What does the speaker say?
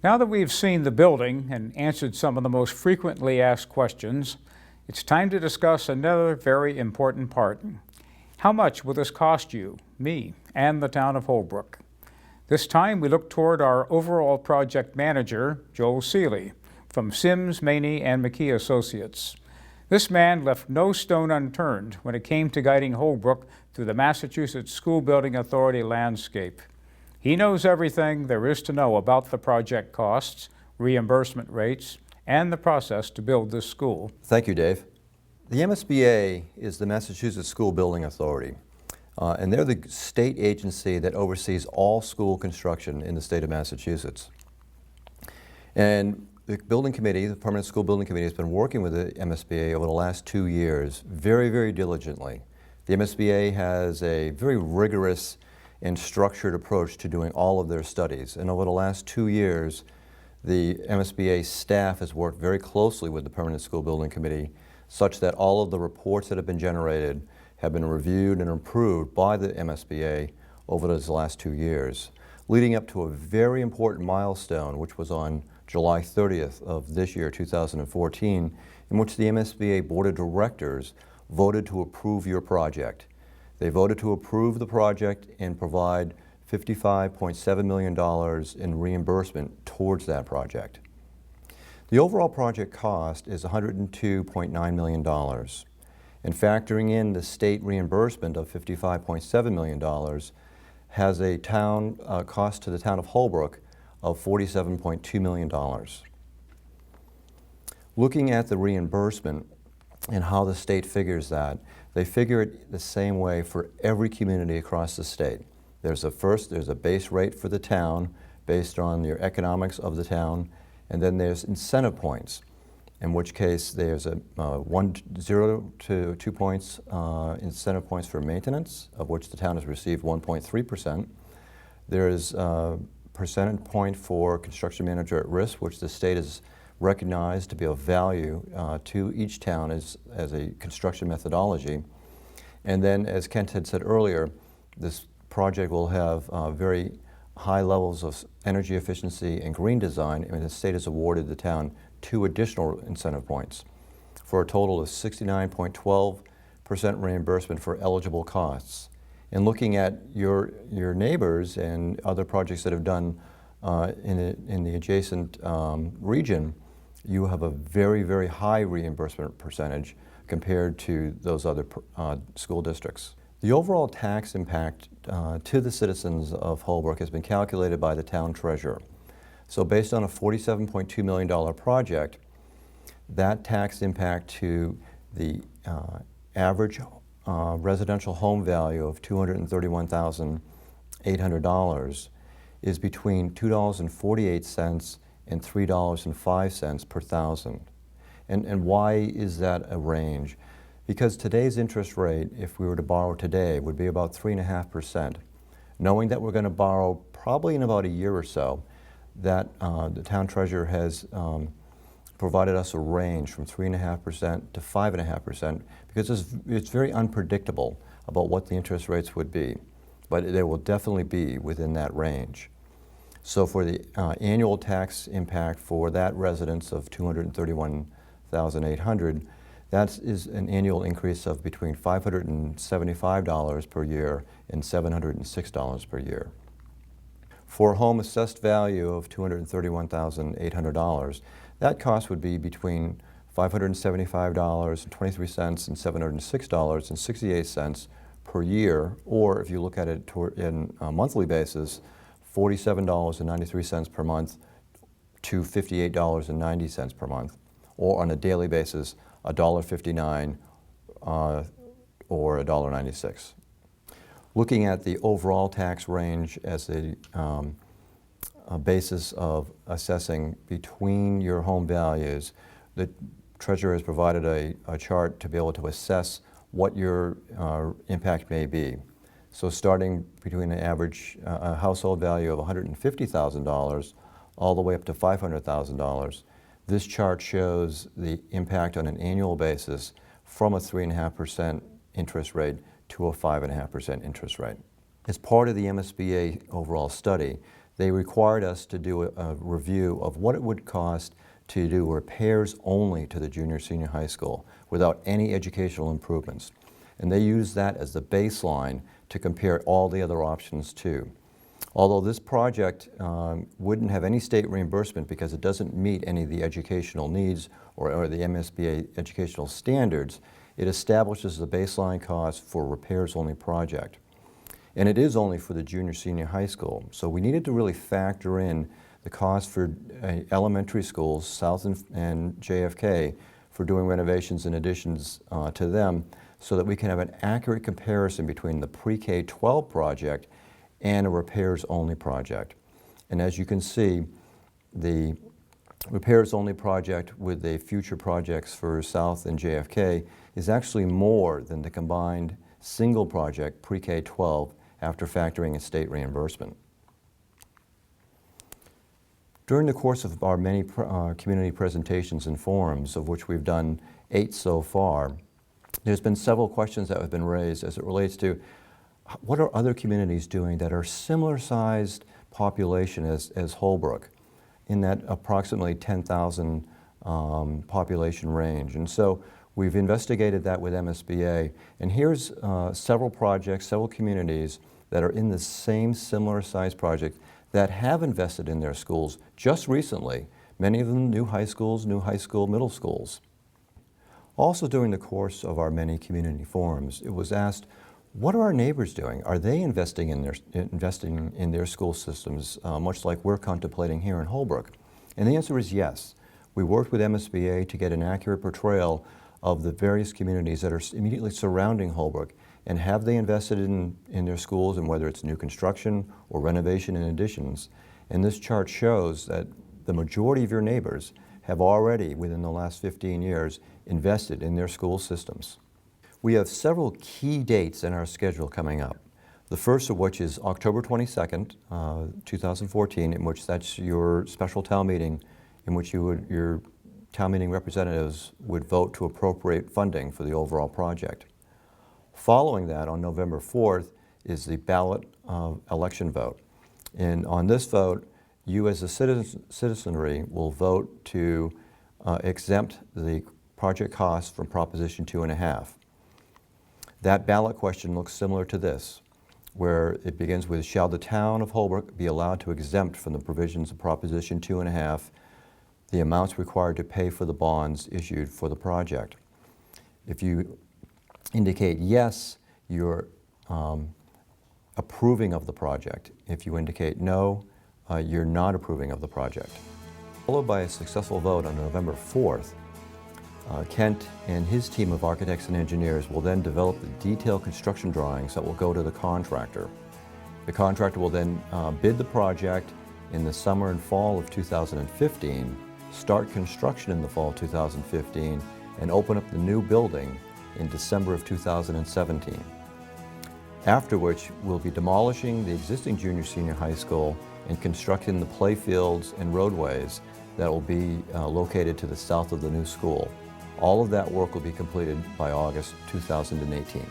Now that we've seen the building and answered some of the most frequently asked questions, it's time to discuss another very important part. How much will this cost you, me, and the town of Holbrook? This time we look toward our overall project manager, Joel Seeley, from Sims, Maney, and McKee Associates. This man left no stone unturned when it came to guiding Holbrook through the Massachusetts School Building Authority landscape. He knows everything there is to know about the project costs, reimbursement rates, and the process to build this school. Thank you, Dave. The MSBA is the Massachusetts School Building Authority, and they're the state agency that oversees all school construction in the state of Massachusetts. And the building committee, the Permanent School Building Committee, has been working with the MSBA over the last 2 years very, very diligently. The MSBA has a very rigorous and structured approach to doing all of their studies. And over the last 2 years, the MSBA staff has worked very closely with the Permanent School Building Committee such that all of the reports that have been generated have been reviewed and approved by the MSBA over those last 2 years, leading up to a very important milestone, which was on July 30th of this year, 2014, in which the MSBA Board of Directors voted to approve your project. They voted to approve the project and provide $55.7 million in reimbursement towards that project. The overall project cost is $102.9 million. And factoring in the state reimbursement of $55.7 million has a cost to the town of Holbrook of $47.2 million. Looking at the reimbursement and how the state figures that, they figure it the same way for every community across the state. There's a base rate for the town based on your economics of the town, and then there's incentive points, in which case there's a 0 to 2 points incentive points for maintenance, of which the town has received 1.3%. There's a percentage point for construction manager at risk, which the state has recognized to be of value to each town as a construction methodology. And then, as Kent had said earlier, this project will have very high levels of energy efficiency and green design, and the state has awarded the town 2 additional incentive points for a total of 69.12% reimbursement for eligible costs. And looking at your neighbors and other projects that have done in the adjacent region, you have a very, very high reimbursement percentage compared to those other school districts. The overall tax impact to the citizens of Holbrook has been calculated by the town treasurer. So based on a $47.2 million project, that tax impact to the average residential home value of $231,800 is between $2.48 and $3.05 per thousand. And why is that a range? Because today's interest rate, if we were to borrow today, would be about 3.5%. Knowing that we're going to borrow probably in about a year or so, that the town treasurer has provided us a range from 3.5% to 5.5%, because it's very unpredictable about what the interest rates would be, but they will definitely be within that range. So for the annual tax impact for that residence of $231,800, that is an annual increase of between $575 per year and $706 per year. For a home assessed value of $231,800, that cost would be between $575.23 and $706.68 per year, or if you look at it in a monthly basis, $47.93 per month to $58.90 per month, or on a daily basis, $1.59 or $1.96. Looking at the overall tax range as a basis of assessing between your home values, the treasurer has provided a chart to be able to assess what your impact may be. So starting between an average household value of $150,000 all the way up to $500,000, this chart shows the impact on an annual basis from a 3.5% interest rate to a 5.5% interest rate. As part of the MSBA overall study, they required us to do a review of what it would cost to do repairs only to the junior-senior high school without any educational improvements. And they used that as the baseline to compare all the other options to. Although this project wouldn't have any state reimbursement because it doesn't meet any of the educational needs or the MSBA educational standards, it establishes the baseline cost for a repairs-only project. And it is only for the junior-senior high school. So we needed to really factor in the cost for elementary schools, South and JFK, for doing renovations and additions to them, so that we can have an accurate comparison between the pre-K-12 project and a repairs-only project. And as you can see, the repairs-only project with the future projects for South and JFK is actually more than the combined single project pre-K-12 after factoring in state reimbursement. During the course of our many community presentations and forums, of which we've done 8 so far, there's been several questions that have been raised as it relates to what are other communities doing that are similar sized population as Holbrook, in that approximately 10,000 population range. And so we've investigated that with MSBA, and here's several projects, several communities that are in the same similar size project that have invested in their schools just recently, many of them new high schools, middle schools. Also during the course of our many community forums, it was asked, what are our neighbors doing? Are they investing in their school systems, much like we're contemplating here in Holbrook? And the answer is yes. We worked with MSBA to get an accurate portrayal of the various communities that are immediately surrounding Holbrook, and have they invested in their schools, and whether it's new construction or renovation and additions. And this chart shows that the majority of your neighbors have already, within the last 15 years, invested in their school systems. We have several key dates in our schedule coming up. The first of which is October 22nd, 2014, in which that's your special town meeting, in which your town meeting representatives would vote to appropriate funding for the overall project. Following that, on November 4th, is the ballot election vote. And on this vote, you as a citizenry will vote to exempt the project costs from Proposition 2.5. That ballot question looks similar to this, where it begins with, shall the town of Holbrook be allowed to exempt from the provisions of Proposition 2.5 the amounts required to pay for the bonds issued for the project? If you indicate yes, you're approving of the project. If you indicate no, you're not approving of the project. Followed by a successful vote on November 4th, Kent and his team of architects and engineers will then develop the detailed construction drawings that will go to the contractor. The contractor will then bid the project in the summer and fall of 2015, start construction in the fall of 2015, and open up the new building in December of 2017. After which, we'll be demolishing the existing junior-senior high school and constructing the playfields and roadways that will be located to the south of the new school. All of that work will be completed by August 2018.